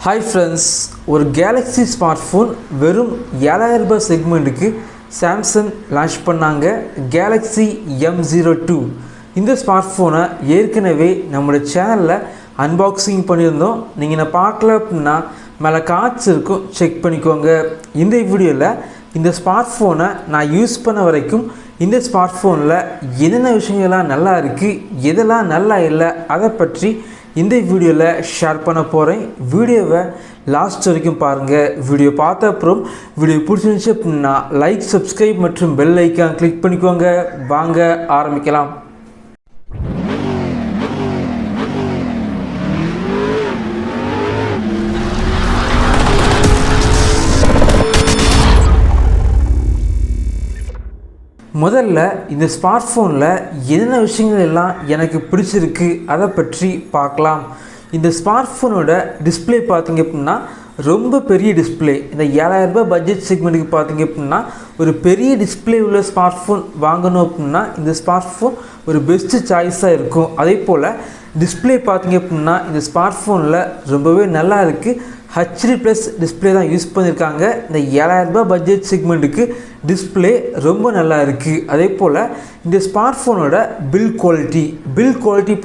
Hi friends, ஒரு Galaxy smartphone வெறும் 7000 ரூபாய் செக்மெண்ட்டுக்கு சாம்சங் லான்ச் பண்ணாங்க. Galaxy M02 இந்த ஸ்மார்ட்ஃபோனை ஏற்கனவே நம்மளோட சேனலில் அன்பாக்சிங் பண்ணியிருந்தோம். நீங்கள் நான் பார்க்கல அப்படின்னா மேலே கார்ட்ஸ் இருக்கும், செக் பண்ணிக்கோங்க. இந்த வீடியோவில் இந்த ஸ்மார்ட்ஃபோனை நான் யூஸ் பண்ண வரைக்கும் இந்த ஸ்மார்ட்ஃபோனில் என்னென்ன விஷயங்கள்லாம் நல்லா இருக்குது, எதெல்லாம் நல்லா இல்லை, அதை பற்றி இந்த வீடியோவில் ஷேர் பண்ண போகிறேன். வீடியோவை லாஸ்ட் வரைக்கும் பாருங்கள். வீடியோ பார்த்த அப்புறம் வீடியோ பிடிச்சிருந்துச்சு அப்படின்னா லைக், சப்ஸ்கிரைப் மற்றும் பெல் ஐக்கான் கிளிக் பண்ணிக்கோங்க. வாங்க ஆரம்பிக்கலாம். முதல்ல இந்த ஸ்மார்ட்ஃபோனில் என்னென்ன விஷயங்கள் எல்லாம் எனக்கு பிடிச்சிருக்கு அதை பற்றி பார்க்கலாம். இந்த ஸ்மார்ட்ஃபோனோட டிஸ்பிளே பார்த்திங்க அப்படின்னா ரொம்ப பெரிய டிஸ்பிளே. இந்த 7000 ரூபாய் பட்ஜெட் செக்மெண்ட்டுக்கு பார்த்திங்க அப்படின்னா ஒரு பெரிய டிஸ்பிளே உள்ள ஸ்மார்ட்ஃபோன் வாங்கணும் அப்படின்னா இந்த ஸ்மார்ட்ஃபோன் ஒரு பெஸ்ட்டு சாய்ஸாக இருக்கும். அதே போல் டிஸ்பிளே பார்த்திங்க அப்படின்னா இந்த ஸ்மார்ட்ஃபோனில் ரொம்பவே நல்லா இருக்குது. HD+ டிஸ்பிளே தான் யூஸ் பண்ணியிருக்காங்க. இந்த 7000 ரூபாய் பட்ஜெட் செக்மெண்ட்டுக்கு டிஸ்பிளே ரொம்ப நல்லா இருக்குது. அதே போல் இந்த ஸ்மார்ட்ஃபோனோட பில் குவாலிட்டி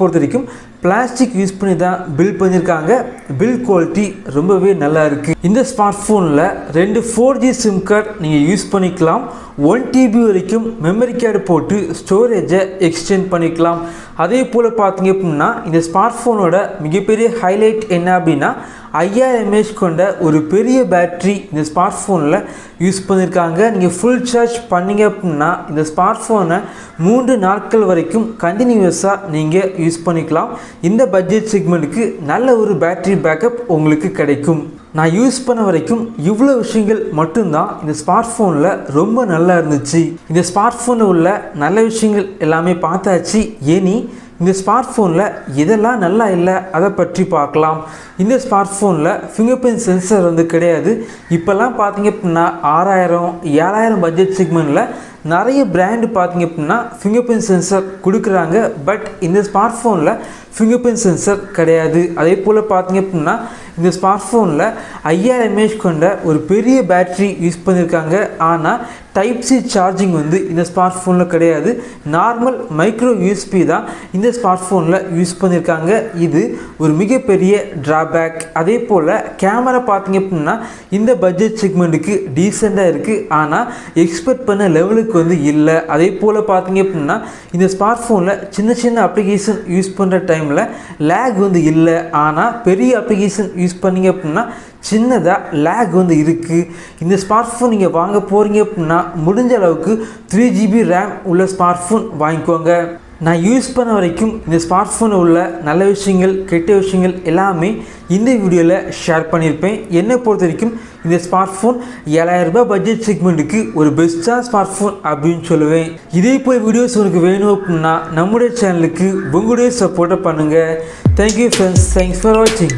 பொறுத்த வரைக்கும் பிளாஸ்டிக் யூஸ் பண்ணி தான் பில் பண்ணியிருக்காங்க. பில் குவாலிட்டி ரொம்பவே நல்லா இருக்குது. இந்த ஸ்மார்ட்ஃபோனில் 2 4G சிம் கார்டு நீங்கள் யூஸ் பண்ணிக்கலாம். 1 TB வரைக்கும் மெமரி கார்டு போட்டு ஸ்டோரேஜை எக்ஸ்டெண்ட் பண்ணிக்கலாம். அதே போல் பார்த்தீங்க அப்படின்னா இந்த ஸ்மார்ட்ஃபோனோட மிகப்பெரிய ஹைலைட் என்ன அப்படின்னா 5000 mAh கொண்ட ஒரு பெரிய பேட்ரி இந்த ஸ்மார்ட்ஃபோனில் யூஸ் பண்ணியிருக்காங்க. நீங்கள் ஃபுல் சார்ஜ் பண்ணிங்க அப்படின்னா இந்த ஸ்மார்ட்ஃபோனை 3 நாட்கள் வரைக்கும் கண்டினியூஸாக நீங்கள் யூஸ் பண்ணிக்கலாம். இந்த பட்ஜெட் செக்மெண்ட்டுக்கு நல்ல ஒரு பேட்ரி பேக்கப் உங்களுக்கு கிடைக்கும். நான் யூஸ் பண்ண வரைக்கும் இவ்வளோ விஷயங்கள் மட்டும்தான் இந்த ஸ்மார்ட்ஃபோனில் ரொம்ப நல்லா இருந்துச்சு. இந்த ஸ்மார்ட்ஃபோனில் உள்ள நல்ல விஷயங்கள் எல்லாமே பார்த்தாச்சு. இனி இந்த ஸ்மார்ட்ஃபோனில் எதெல்லாம் நல்லா இல்லை அதை பற்றி பார்க்கலாம். இந்த ஸ்மார்ட்ஃபோனில் ஃபிங்கர் பிரிண்ட் சென்சர் கிடையாது. இப்போல்லாம் பார்த்தீங்க அப்படின்னா 6000 7000 பட்ஜெட் செக்மெண்ட்டில் நிறைய பிராண்டு பார்த்தீங்க அப்படின்னா ஃபிங்கர் பிரிண்ட் சென்சர் கொடுக்குறாங்க. பட் இந்த ஸ்மார்ட்ஃபோனில் ஃபிங்கர் பிரிண்ட் சென்சர் கிடையாது. அதே போல் பார்த்தீங்க அப்படின்னா இந்த ஸ்மார்ட்ஃபோனில் 5000 mAh கொண்ட ஒரு பெரிய பேட்ரி யூஸ் பண்ணியிருக்காங்க. ஆனால் Type-C சார்ஜிங் இந்த ஸ்மார்ட்ஃபோனில் கிடையாது. நார்மல் மைக்ரோ USB தான் இந்த ஸ்மார்ட்ஃபோனில் யூஸ் பண்ணியிருக்காங்க. இது ஒரு மிகப்பெரிய ட்ராபேக். அதே போல் கேமரா பார்த்தீங்க அப்படின்னா இந்த பட்ஜெட் செக்மெண்ட்டுக்கு டீசெண்டாக இருக்குது. ஆனால் எக்ஸ்பெக்ட் பண்ண லெவலுக்கு இல்லை. அதே போல் பார்த்தீங்க அப்படின்னா இந்த ஸ்மார்ட்ஃபோனில் சின்ன அப்ளிகேஷன் யூஸ் பண்ணுற டைமில் லேக் இல்லை. ஆனால் பெரிய அப்ளிகேஷன் யூஸ் பண்ணிங்க அப்படின்னா சின்னதாக லேக் இருக்குது. இந்த ஸ்மார்ட்ஃபோன் நீங்கள் வாங்க போகிறீங்க அப்படின்னா முடிஞ்ச அளவுக்கு 3 GB RAM உள்ள ஸ்மார்ட்ஃபோன் வாங்கிக்கோங்க. நான் யூஸ் பண்ண வரைக்கும் இந்த ஸ்மார்ட்ஃபோனில் உள்ள நல்ல விஷயங்கள், கெட்ட விஷயங்கள் எல்லாமே இந்த வீடியோவில் ஷேர் பண்ணியிருப்பேன். என்னை பொறுத்த வரைக்கும் இந்த ஸ்மார்ட்ஃபோன் 7000 ரூபாய் பட்ஜெட் செக்மெண்ட்டுக்கு ஒரு பெஸ்ட்டாக ஸ்மார்ட்ஃபோன் அப்படின்னு சொல்லுவேன். இதே போல் வீடியோஸ் உங்களுக்கு வேணும் அப்படின்னா நம்முடைய சேனலுக்கு உங்களுடைய சப்போர்ட்டை பண்ணுங்கள். தேங்க்யூ ஃப்ரெண்ட்ஸ், தேங்க்ஸ் ஃபார் வாட்சிங்.